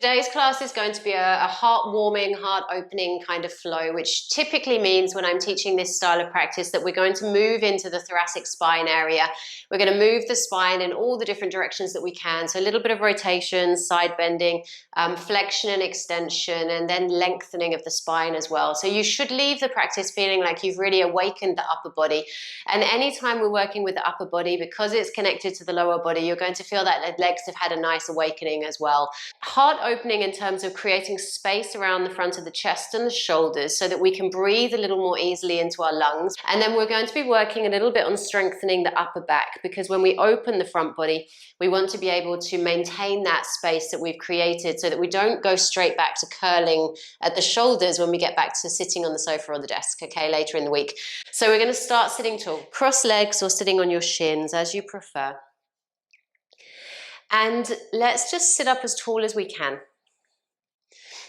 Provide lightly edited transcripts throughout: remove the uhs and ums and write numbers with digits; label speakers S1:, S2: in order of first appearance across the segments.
S1: Today's class is going to be a heart-warming, heart-opening kind of flow, which typically means when I'm teaching this style of practice that we're going to move into the thoracic spine area. We're going to move the spine in all the different directions that we can. So a little bit of rotation, side bending, flexion and extension, and then lengthening of the spine as well. So you should leave the practice feeling like you've really awakened the upper body. And anytime we're working with the upper body, because it's connected to the lower body, you're going to feel that the legs have had a nice awakening as well. Heart opening in terms of creating space around the front of the chest and the shoulders so that we can breathe a little more easily into our lungs. And then we're going to be working a little bit on strengthening the upper back, because when we open the front body, we want to be able to maintain that space that we've created so that we don't go straight back to curling at the shoulders when we get back to sitting on the sofa or the desk, okay, later in the week. So we're going to start sitting tall, cross legs or sitting on your shins as you prefer. And let's just sit up as tall as we can.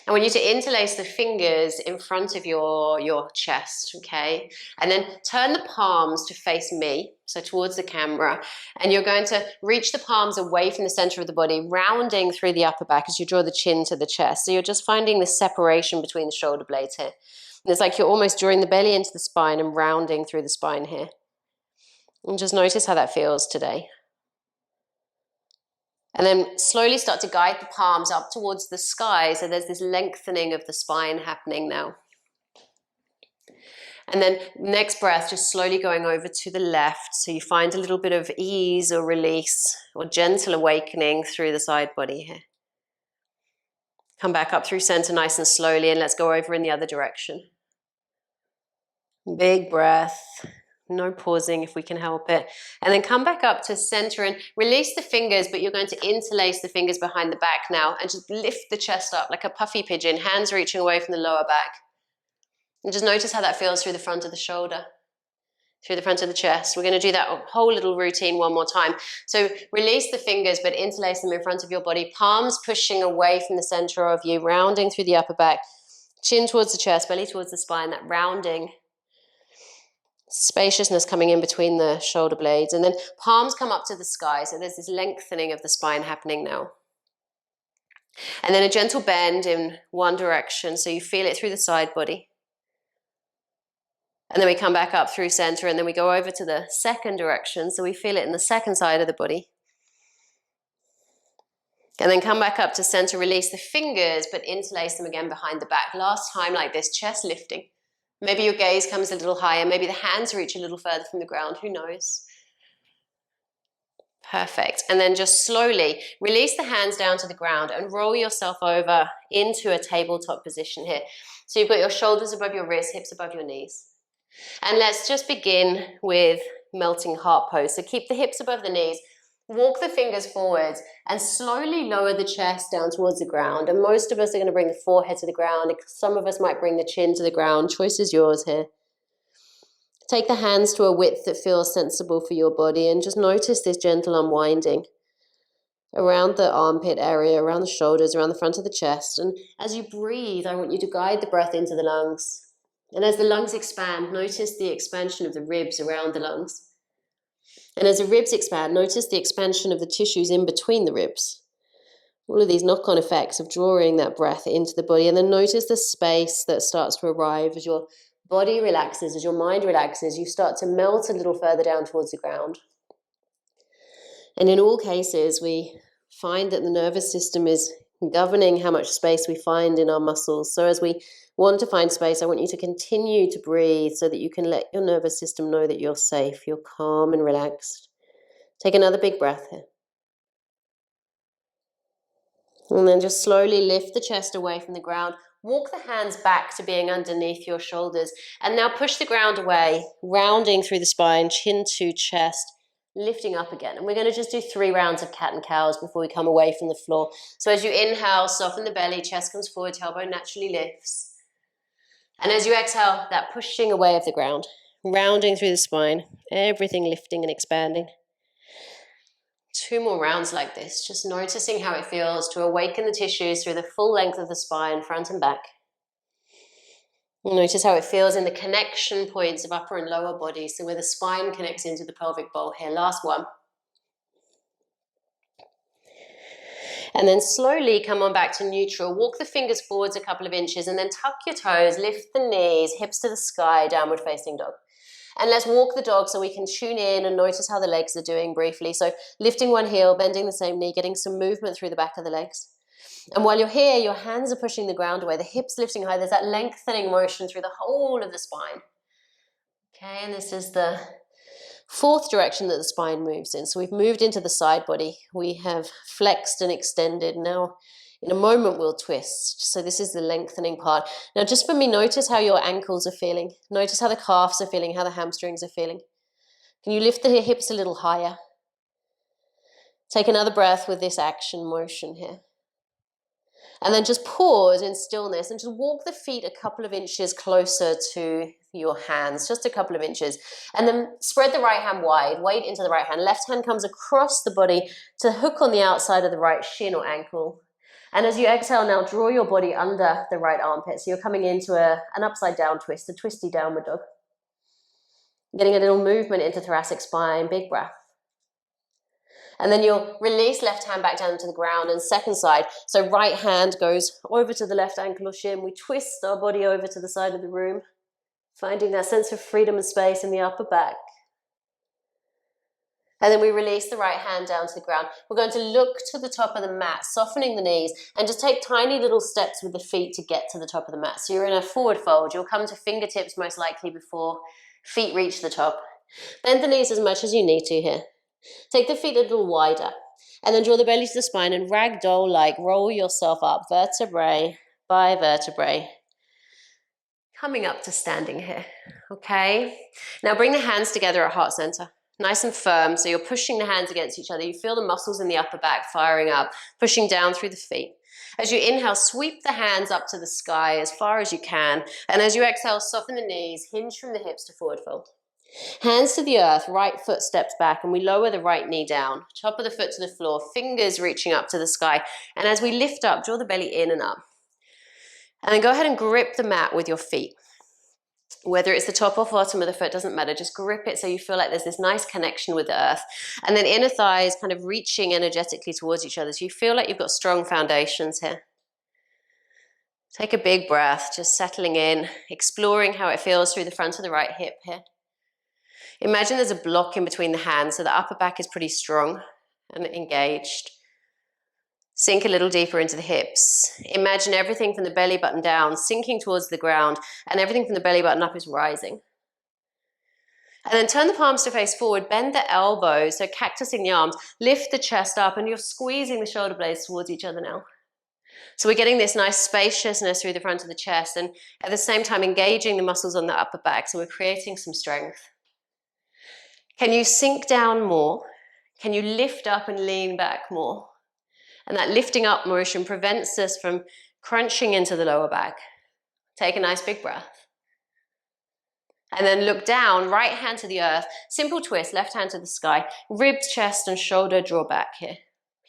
S1: I want you to interlace the fingers in front of your chest, okay? And then turn the palms to face me, so towards the camera. And you're going to reach the palms away from the center of the body, rounding through the upper back as you draw the chin to the chest. So you're just finding the separation between the shoulder blades here. And it's like you're almost drawing the belly into the spine and rounding through the spine here. And just notice how that feels today. And then slowly start to guide the palms up towards the sky. So there's this lengthening of the spine happening now. And then next breath, just slowly going over to the left. So you find a little bit of ease or release or gentle awakening through the side body here. Come back up through center nice and slowly, and let's go over in the other direction. Big breath. No pausing if we can help it. And then come back up to center and release the fingers, but you're going to interlace the fingers behind the back now and just lift the chest up like a puffy pigeon, hands reaching away from the lower back. And just notice how that feels through the front of the shoulder, through the front of the chest. We're going to do that whole little routine one more time. So release the fingers, but interlace them in front of your body, palms pushing away from the center of you, rounding through the upper back, chin towards the chest, belly towards the spine, that rounding. Spaciousness coming in between the shoulder blades, and then palms come up to the sky. So there's this lengthening of the spine happening now. And then a gentle bend in one direction, so you feel it through the side body. And then we come back up through center, and then we go over to the second direction, so we feel it in the second side of the body. And then come back up to center, release the fingers, but interlace them again behind the back. Last time like this, chest lifting. Maybe your gaze comes a little higher. Maybe the hands reach a little further from the ground. Who knows? Perfect. And then just slowly release the hands down to the ground and roll yourself over into a tabletop position here. So you've got your shoulders above your wrists, hips above your knees. And let's just begin with melting heart pose. So keep the hips above the knees. Walk the fingers forwards and slowly lower the chest down towards the ground. And most of us are going to bring the forehead to the ground. Some of us might bring the chin to the ground. Choice is yours here. Take the hands to a width that feels sensible for your body, and just notice this gentle unwinding around the armpit area, around the shoulders, around the front of the chest. And as you breathe, I want you to guide the breath into the lungs. And as the lungs expand, notice the expansion of the ribs around the lungs. And as the ribs expand, notice the expansion of the tissues in between the ribs. All of these knock-on effects of drawing that breath into the body. And then notice the space that starts to arrive as your body relaxes, as your mind relaxes. You start to melt a little further down towards the ground. And in all cases, we find that the nervous system is governing how much space we find in our muscles. So as we want to find space, I want you to continue to breathe so that you can let your nervous system know that you're safe, you're calm and relaxed. Take another big breath here. And then just slowly lift the chest away from the ground. Walk the hands back to being underneath your shoulders. And now push the ground away, rounding through the spine, chin to chest, lifting up again. And we're going to just do 3 rounds of cat and cows before we come away from the floor. So as you inhale, soften the belly, chest comes forward, tailbone naturally lifts. And as you exhale, that pushing away of the ground, rounding through the spine, everything lifting and expanding. 2 more rounds like this, just noticing how it feels to awaken the tissues through the full length of the spine, front and back. Notice how it feels in the connection points of upper and lower body, so where the spine connects into the pelvic bowl here. Last one. And then slowly come on back to neutral. Walk the fingers forwards a couple of inches and then tuck your toes, lift the knees, hips to the sky, downward facing dog. And let's walk the dog so we can tune in and notice how the legs are doing briefly. So lifting one heel, bending the same knee, getting some movement through the back of the legs. And while you're here, your hands are pushing the ground away, the hips lifting high. There's that lengthening motion through the whole of the spine. Okay, and this is the fourth direction that the spine moves in. So we've moved into the side body. We have flexed and extended. Now, in a moment, we'll twist. So this is the lengthening part. Now, just for me, notice how your ankles are feeling. Notice how the calves are feeling, how the hamstrings are feeling. Can you lift the hips a little higher? Take another breath with this action motion here. And then just pause in stillness and just walk the feet a couple of inches closer to your hands, just a couple of inches. And then spread the right hand wide, weight into the right hand. Left hand comes across the body to hook on the outside of the right shin or ankle. And as you exhale now, draw your body under the right armpit. So you're coming into an upside down twist, a twisty downward dog. Getting a little movement into thoracic spine, big breath. And then you'll release left hand back down to the ground and second side. So right hand goes over to the left ankle or shin. We twist our body over to the side of the room, finding that sense of freedom and space in the upper back. And then we release the right hand down to the ground. We're going to look to the top of the mat, softening the knees, and just take tiny little steps with the feet to get to the top of the mat. So you're in a forward fold. You'll come to fingertips most likely before feet reach the top. Bend the knees as much as you need to here. Take the feet a little wider and then draw the belly to the spine and ragdoll-like roll yourself up vertebrae by vertebrae. Coming up to standing here, okay? Now bring the hands together at heart center, nice and firm. So you're pushing the hands against each other. You feel the muscles in the upper back firing up, pushing down through the feet. As you inhale, sweep the hands up to the sky as far as you can. And as you exhale, soften the knees, hinge from the hips to forward fold. Hands to the earth, right foot steps back, and we lower the right knee down. Top of the foot to the floor, fingers reaching up to the sky. And as we lift up, draw the belly in and up. And then go ahead and grip the mat with your feet. Whether it's the top or bottom of the foot, doesn't matter. Just grip it so you feel like there's this nice connection with the earth. And then inner thighs kind of reaching energetically towards each other. So you feel like you've got strong foundations here. Take a big breath, just settling in, exploring how it feels through the front of the right hip here. Imagine there's a block in between the hands, so the upper back is pretty strong and engaged. Sink a little deeper into the hips. Imagine everything from the belly button down, sinking towards the ground, and everything from the belly button up is rising. And then turn the palms to face forward, bend the elbows, so cactusing the arms, lift the chest up, and you're squeezing the shoulder blades towards each other now. So we're getting this nice spaciousness through the front of the chest, and at the same time engaging the muscles on the upper back, so we're creating some strength. Can you sink down more? Can you lift up and lean back more? And that lifting up motion prevents us from crunching into the lower back. Take a nice big breath. And then look down, right hand to the earth, simple twist, left hand to the sky, ribs, chest, and shoulder draw back here.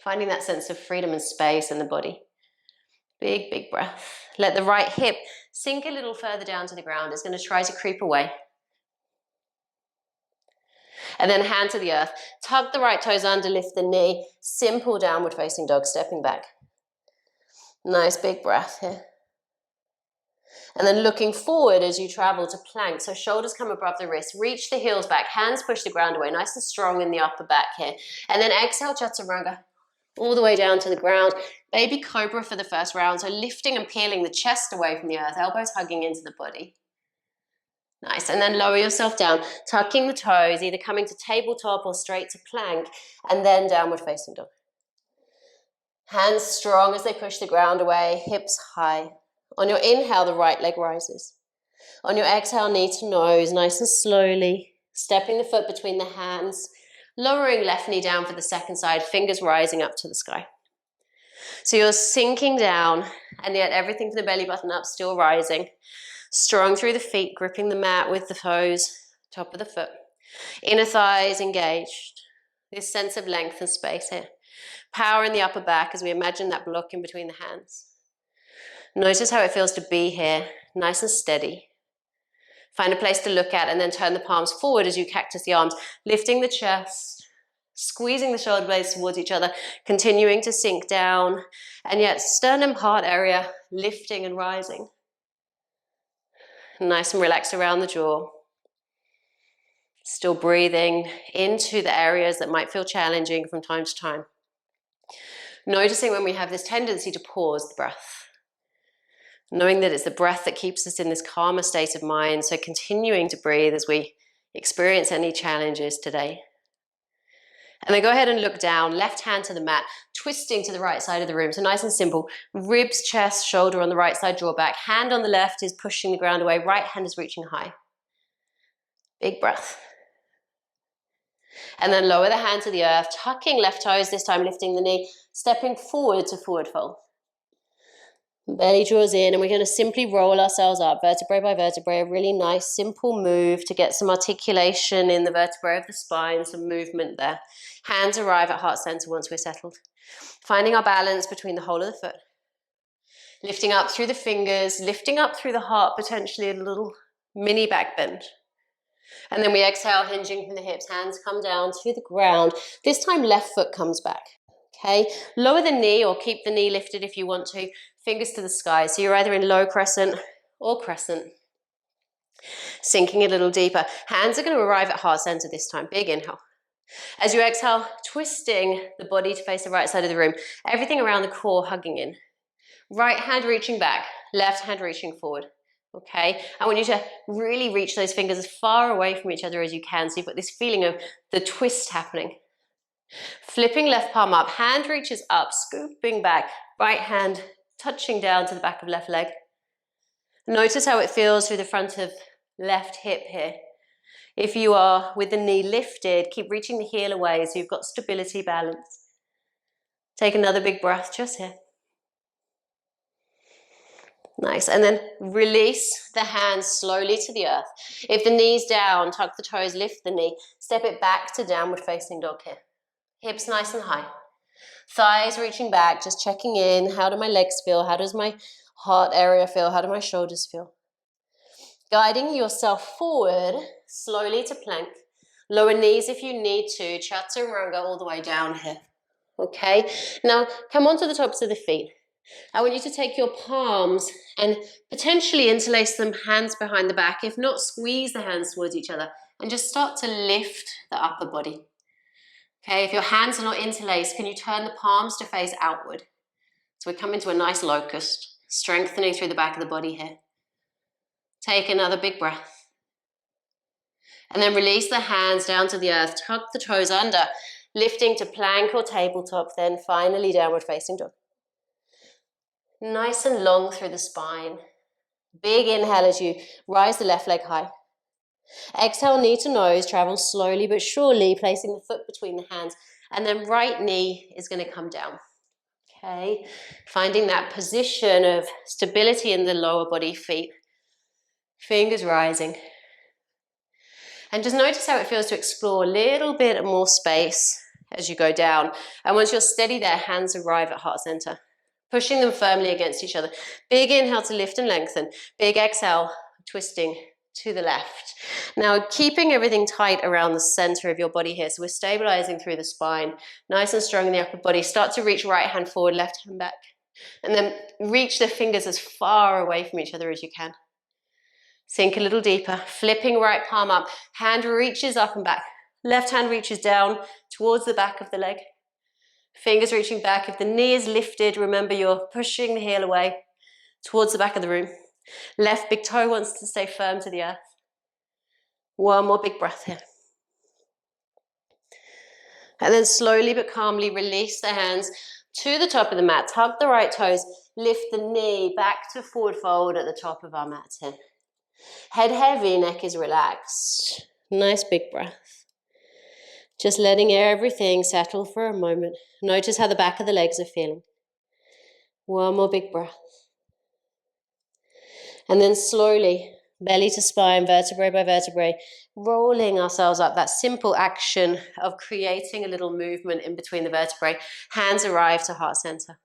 S1: Finding that sense of freedom and space in the body. Big, big breath. Let the right hip sink a little further down to the ground. It's going to try to creep away. And then hand to the earth. Tug the right toes under, lift the knee. Simple downward facing dog, stepping back. Nice big breath here. And then looking forward as you travel to plank. So shoulders come above the wrists. Reach the heels back. Hands push the ground away. Nice and strong in the upper back here. And then exhale, chaturanga. All the way down to the ground. Baby Cobra for the first round. So lifting and peeling the chest away from the earth. Elbows hugging into the body. Nice, and then lower yourself down, tucking the toes, either coming to tabletop or straight to plank, and then downward facing dog. Hands strong as they push the ground away, hips high. On your inhale, the right leg rises. On your exhale, knee to nose, nice and slowly, stepping the foot between the hands, lowering left knee down for the second side, fingers rising up to the sky. So you're sinking down, and yet everything from the belly button up still rising. Strong through the feet, gripping the mat with the toes, top of the foot. Inner thighs engaged. This sense of length and space here. Power in the upper back as we imagine that block in between the hands. Notice how it feels to be here, nice and steady. Find a place to look at and then turn the palms forward as you cactus the arms, lifting the chest, Squeezing the shoulder blades towards each other, continuing to sink down, and yet sternum heart area lifting and rising. Nice and relaxed around the jaw. Still breathing into the areas that might feel challenging from time to time. Noticing when we have this tendency to pause the breath. Knowing that it's the breath that keeps us in this calmer state of mind, so continuing to breathe as we experience any challenges today. And then go ahead and look down, left hand to the mat, twisting to the right side of the room. So nice and simple, ribs, chest, shoulder on the right side, draw back. Hand on the left is pushing the ground away, right hand is reaching high. Big breath. And then lower the hand to the earth, tucking left toes, this time lifting the knee, stepping forward to forward fold. Belly draws in, and we're going to simply roll ourselves up, vertebrae by vertebrae, a really nice, simple move to get some articulation in the vertebrae of the spine, some movement there. Hands arrive at heart center once we're settled. Finding our balance between the whole of the foot. Lifting up through the fingers, lifting up through the heart, potentially a little mini back bend. And then we exhale, hinging from the hips, hands come down to the ground. This time left foot comes back. Okay, lower the knee or keep the knee lifted if you want to. Fingers to the sky. So you're either in low crescent or crescent. Sinking a little deeper. Hands are going to arrive at heart center this time. Big inhale. As you exhale, twisting the body to face the right side of the room. Everything around the core hugging in. Right hand reaching back, left hand reaching forward. Okay, I want you to really reach those fingers as far away from each other as you can. So you've got this feeling of the twist happening. Flipping left palm up, hand reaches up, scooping back, right hand touching down to the back of left leg. Notice how it feels through the front of left hip here. If you are with the knee lifted, keep reaching the heel away so you've got stability, balance. Take another big breath just here. Nice, and then release the hands slowly to the earth. If the knee's down, tuck the toes, lift the knee, step it back to downward facing dog here. Hips nice and high. Thighs reaching back, just checking in. How do my legs feel? How does my heart area feel? How do my shoulders feel? Guiding yourself forward, slowly to plank. Lower knees if you need to. Chaturanga all the way down here. Okay, now come onto the tops of the feet. I want you to take your palms and potentially interlace them, hands behind the back. If not, squeeze the hands towards each other and just start to lift the upper body. Okay, if your hands are not interlaced, can you turn the palms to face outward? So we come into a nice locust, strengthening through the back of the body here. Take another big breath. And then release the hands down to the earth, tuck the toes under, lifting to plank or tabletop, then finally downward facing dog. Nice and long through the spine. Big inhale as you rise the left leg high. Exhale, knee to nose, travel slowly but surely, placing the foot between the hands. And then right knee is going to come down. Okay, finding that position of stability in the lower body, feet. Fingers rising. And just notice how it feels to explore a little bit more space as you go down. And once you're steady there, hands arrive at heart center. Pushing them firmly against each other. Big inhale to lift and lengthen. Big exhale, twisting to the left. Now, keeping everything tight around the center of your body here. So we're stabilizing through the spine. Nice and strong in the upper body. Start to reach right hand forward, left hand back. And then reach the fingers as far away from each other as you can. Sink a little deeper. Flipping right palm up. Hand reaches up and back. Left hand reaches down towards the back of the leg. Fingers reaching back. If the knee is lifted, remember you're pushing the heel away towards the back of the room. Left big toe wants to stay firm to the earth. One more big breath here. And then slowly but calmly release the hands to the top of the mat. Tuck the right toes. Lift the knee back to forward fold at the top of our mat here. Head heavy, neck is relaxed. Nice big breath. Just letting everything settle for a moment. Notice how the back of the legs are feeling. One more big breath. And then slowly, belly to spine, vertebrae by vertebrae, rolling ourselves up. That simple action of creating a little movement in between the vertebrae. Hands arrive to heart center.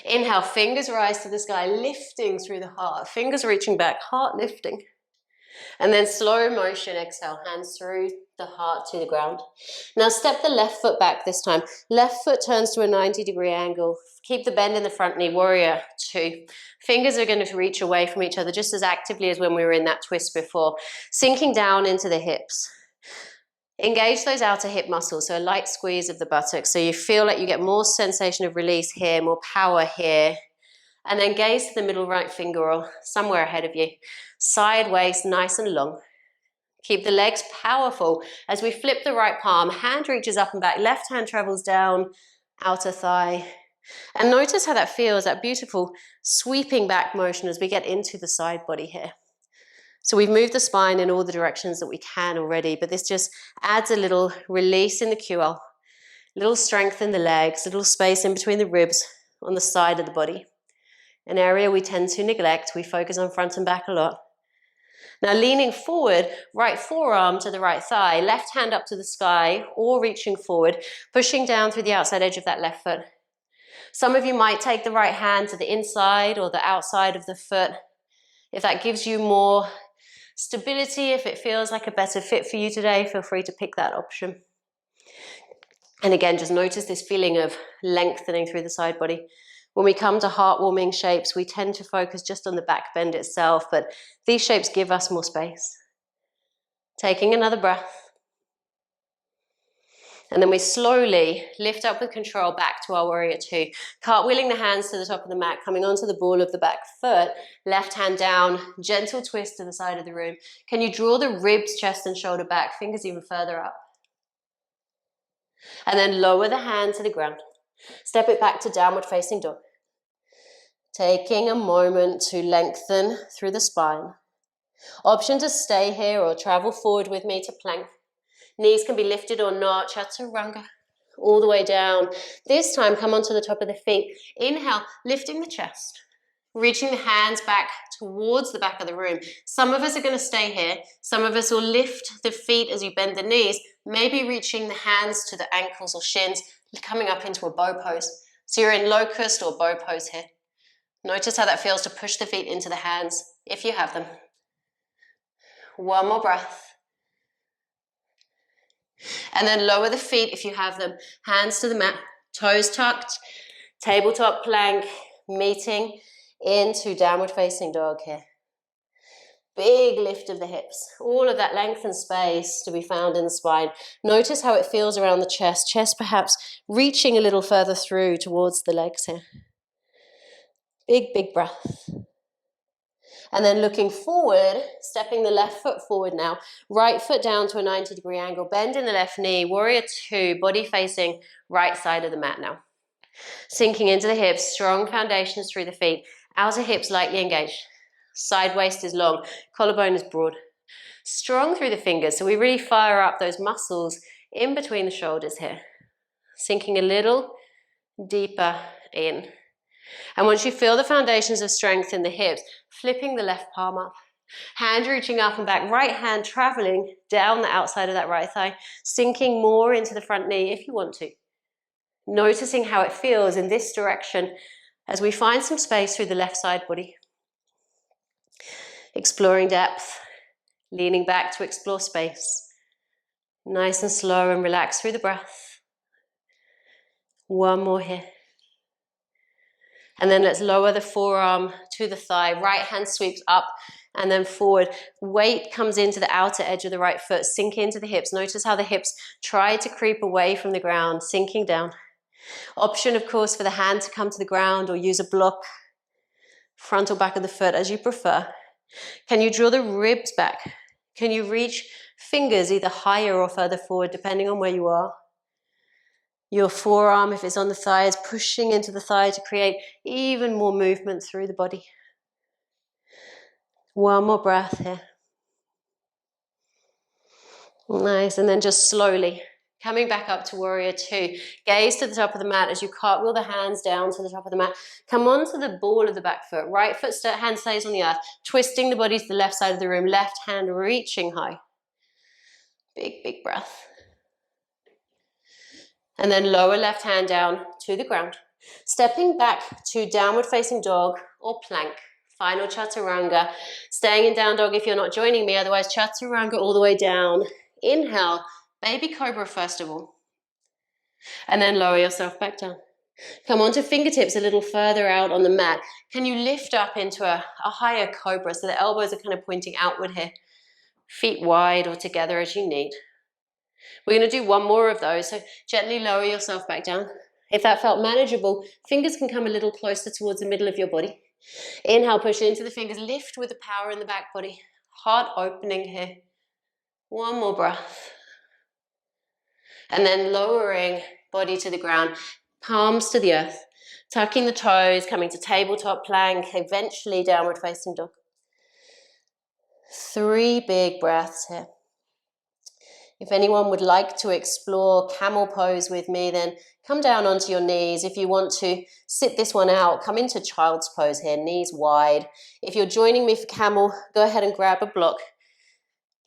S1: Inhale, fingers rise to the sky, lifting through the heart. Fingers reaching back, heart lifting. And then slow motion, exhale, hands through the heart to the ground. Now step the left foot back this time. Left foot turns to a 90-degree angle. Keep the bend in the front knee, warrior two. Fingers are going to reach away from each other just as actively as when we were in that twist before. Sinking down into the hips. Engage those outer hip muscles, so a light squeeze of the buttocks, so you feel like you get more sensation of release here, more power here. And then gaze to the middle right finger or somewhere ahead of you. Side waist, nice and long. Keep the legs powerful. As we flip the right palm, hand reaches up and back, left hand travels down, outer thigh. And notice how that feels, that beautiful sweeping back motion as we get into the side body here. So we've moved the spine in all the directions that we can already, but this just adds a little release in the QL, a little strength in the legs, a little space in between the ribs on the side of the body. An area we tend to neglect. We focus on front and back a lot. Now leaning forward, right forearm to the right thigh, left hand up to the sky or reaching forward, pushing down through the outside edge of that left foot. Some of you might take the right hand to the inside or the outside of the foot. If that gives you more stability, if it feels like a better fit for you today, feel free to pick that option. And again, just notice this feeling of lengthening through the side body. When we come to heartwarming shapes, we tend to focus just on the back bend itself, but these shapes give us more space. Taking another breath. And then we slowly lift up with control back to our warrior two. Cartwheeling the hands to the top of the mat, coming onto the ball of the back foot, left hand down, gentle twist to the side of the room. Can you draw the ribs, chest and shoulder back, fingers even further up? And then lower the hand to the ground. Step it back to downward facing dog. Taking a moment to lengthen through the spine. Option to stay here or travel forward with me to plank. Knees can be lifted or not, chaturanga, all the way down. This time, come onto the top of the feet. Inhale, lifting the chest, reaching the hands back towards the back of the room. Some of us are going to stay here. Some of us will lift the feet as you bend the knees, maybe reaching the hands to the ankles or shins, coming up into a bow pose. So you're in locust or bow pose here. Notice how that feels to push the feet into the hands, if you have them. One more breath. And then lower the feet if you have them. Hands to the mat, toes tucked, tabletop plank, meeting into downward facing dog here. Big lift of the hips. All of that length and space to be found in the spine. Notice how it feels around the chest perhaps reaching a little further through towards the legs here. Big, big breath. And then looking forward, stepping the left foot forward now. Right foot down to a 90-degree angle. Bend in the left knee. Warrior two, body facing right side of the mat now. Sinking into the hips, strong foundations through the feet. Outer hips lightly engaged. Side waist is long. Collarbone is broad. Strong through the fingers. So we really fire up those muscles in between the shoulders here. Sinking a little deeper in. And once you feel the foundations of strength in the hips, flipping the left palm up. Hand reaching up and back, right hand traveling down the outside of that right thigh, sinking more into the front knee if you want to. Noticing how it feels in this direction as we find some space through the left side body. Exploring depth, leaning back to explore space. Nice and slow and relaxed through the breath. One more here. And then let's lower the forearm to the thigh. Right hand sweeps up and then forward. Weight comes into the outer edge of the right foot. Sink into the hips. Notice how the hips try to creep away from the ground, sinking down. Option, of course, for the hand to come to the ground or use a block. Front or back of the foot, as you prefer. Can you draw the ribs back? Can you reach fingers either higher or further forward, depending on where you are? Your forearm, if it's on the thigh, is pushing into the thigh to create even more movement through the body. One more breath here. Nice, and then just slowly coming back up to warrior two. Gaze to the top of the mat as you cartwheel the hands down to the top of the mat. Come onto the ball of the back foot. Right foot hand stays on the earth, twisting the body to the left side of the room. Left hand reaching high. Big, big breath. And then lower left hand down to the ground. Stepping back to downward facing dog or plank. Final chaturanga. Staying in down dog if you're not joining me, otherwise chaturanga all the way down Inhale, baby cobra first of all. And then lower yourself back down. Come onto fingertips a little further out on the mat. Can you lift up into a higher cobra so the elbows are kind of pointing outward here? Feet wide or together as you need. We're going to do one more of those. So gently lower yourself back down. If that felt manageable, fingers can come a little closer towards the middle of your body. Inhale, push into the fingers. Lift with the power in the back body. Heart opening here. One more breath. And then lowering body to the ground. Palms to the earth. Tucking the toes, coming to tabletop plank, eventually downward facing dog. 3 big breaths here. If anyone would like to explore camel pose with me, then come down onto your knees. If you want to sit this one out, come into child's pose here, knees wide. If you're joining me for camel, go ahead and grab a block.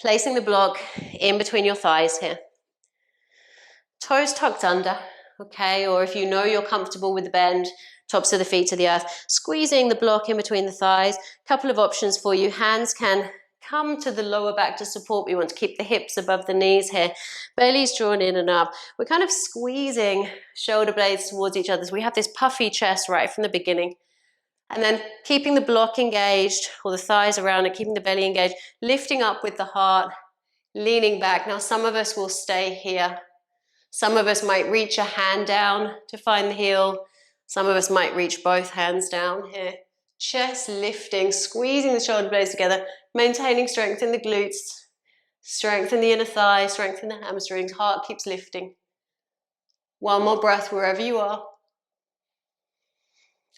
S1: Placing the block in between your thighs here. Toes tucked under, okay? Or if you know you're comfortable with the bend, tops of the feet to the earth, squeezing the block in between the thighs. Couple of options for you. Hands can come to the lower back to support. We want to keep the hips above the knees here. Belly's drawn in and up. We're kind of squeezing shoulder blades towards each other. So we have this puffy chest right from the beginning. And then keeping the block engaged, or the thighs around it, keeping the belly engaged, lifting up with the heart, leaning back. Now some of us will stay here. Some of us might reach a hand down to find the heel. Some of us might reach both hands down here. Chest lifting, squeezing the shoulder blades together, maintaining strength in the glutes, strength in the inner thigh, strength in the hamstrings. Heart keeps lifting. One more breath wherever you are.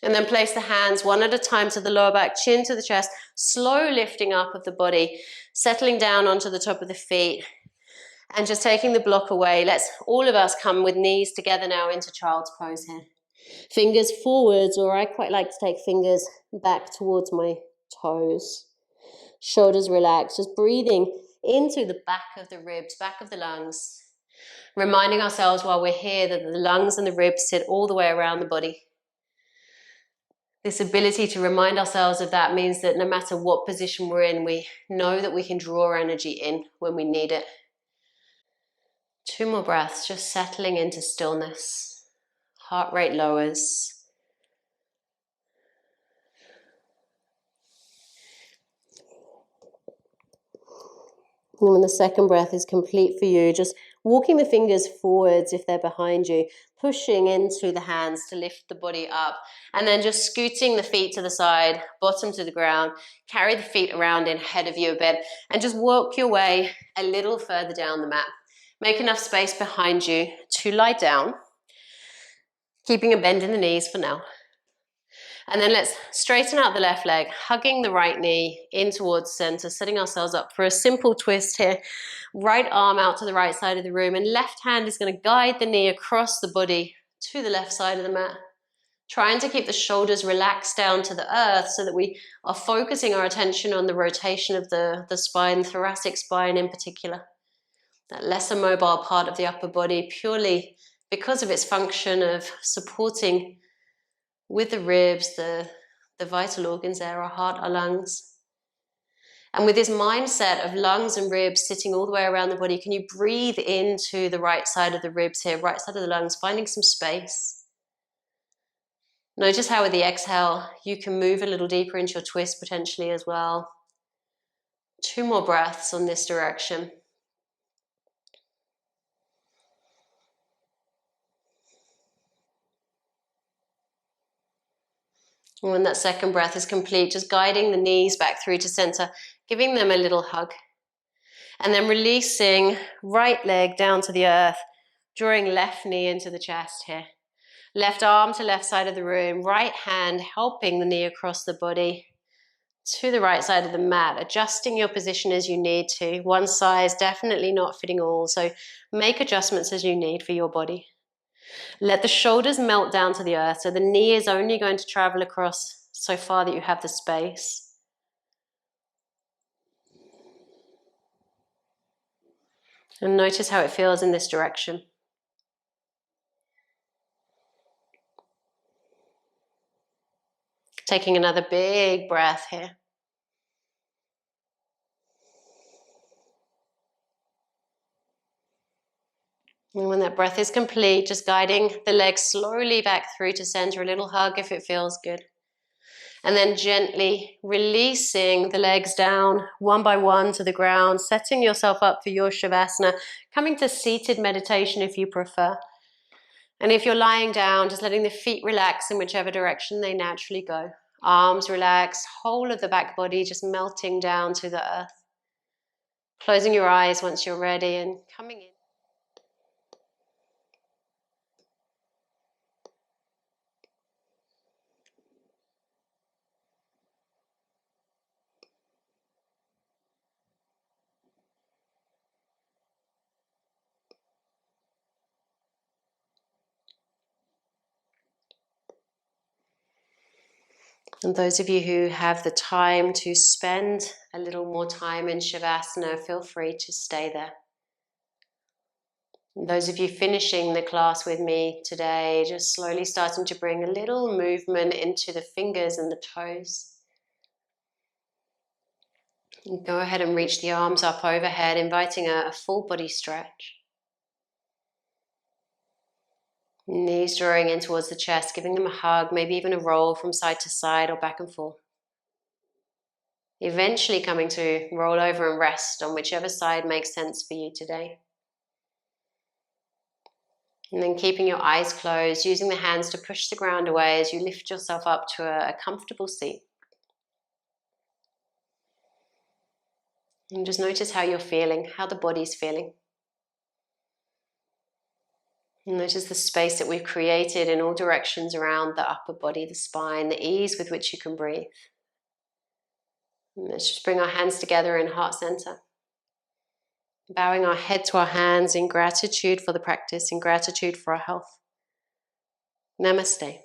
S1: And then place the hands one at a time to the lower back, chin to the chest, slow lifting up of the body, settling down onto the top of the feet, and just taking the block away. Let's all of us come with knees together now into child's pose here. Fingers forwards, or I quite like to take fingers back towards my toes. Shoulders relaxed, just breathing into the back of the ribs, back of the lungs. Reminding ourselves while we're here that the lungs and the ribs sit all the way around the body. This ability to remind ourselves of that means that no matter what position we're in, we know that we can draw energy in when we need it. 2 more breaths, just settling into stillness. Heart rate lowers. And when the second breath is complete for you, just walking the fingers forwards if they're behind you, pushing into the hands to lift the body up, and then just scooting the feet to the side, bottom to the ground, carry the feet around in ahead of you a bit, and just walk your way a little further down the mat. Make enough space behind you to lie down, keeping a bend in the knees for now. And then let's straighten out the left leg, hugging the right knee in towards center, setting ourselves up for a simple twist here. Right arm out to the right side of the room, and left hand is going to guide the knee across the body to the left side of the mat. Trying to keep the shoulders relaxed down to the earth so that we are focusing our attention on the rotation of the spine, thoracic spine in particular. That lesser mobile part of the upper body, purely because of its function of supporting with the ribs, the vital organs there, our heart, our lungs. And with this mindset of lungs and ribs sitting all the way around the body, can you breathe into the right side of the ribs here, right side of the lungs, finding some space. Notice how with the exhale, you can move a little deeper into your twist potentially as well. 2 more breaths on this direction. And when that second breath is complete, just guiding the knees back through to center, giving them a little hug. And then releasing right leg down to the earth, drawing left knee into the chest here. Left arm to left side of the room, right hand helping the knee across the body to the right side of the mat, adjusting your position as you need to. One size definitely not fitting all, so make adjustments as you need for your body. Let the shoulders melt down to the earth, so the knee is only going to travel across so far that you have the space. And notice how it feels in this direction. Taking another big breath here. And when that breath is complete, just guiding the legs slowly back through to center, a little hug if it feels good. And then gently releasing the legs down one by one to the ground, setting yourself up for your Shavasana, coming to seated meditation if you prefer. And if you're lying down, just letting the feet relax in whichever direction they naturally go. Arms relax, whole of the back body just melting down to the earth. Closing your eyes once you're ready and coming in. And those of you who have the time to spend a little more time in Shavasana, feel free to stay there. And those of you finishing the class with me today, just slowly starting to bring a little movement into the fingers and the toes. And go ahead and reach the arms up overhead, inviting a full body stretch. Knees drawing in towards the chest, giving them a hug, maybe even a roll from side to side or back and forth. Eventually coming to roll over and rest on whichever side makes sense for you today. And then keeping your eyes closed, using the hands to push the ground away as you lift yourself up to a comfortable seat. And just notice how you're feeling, how the body's feeling. And notice the space that we've created in all directions around the upper body, the spine, the ease with which you can breathe. And let's just bring our hands together in heart center. Bowing our head to our hands in gratitude for the practice, in gratitude for our health. Namaste.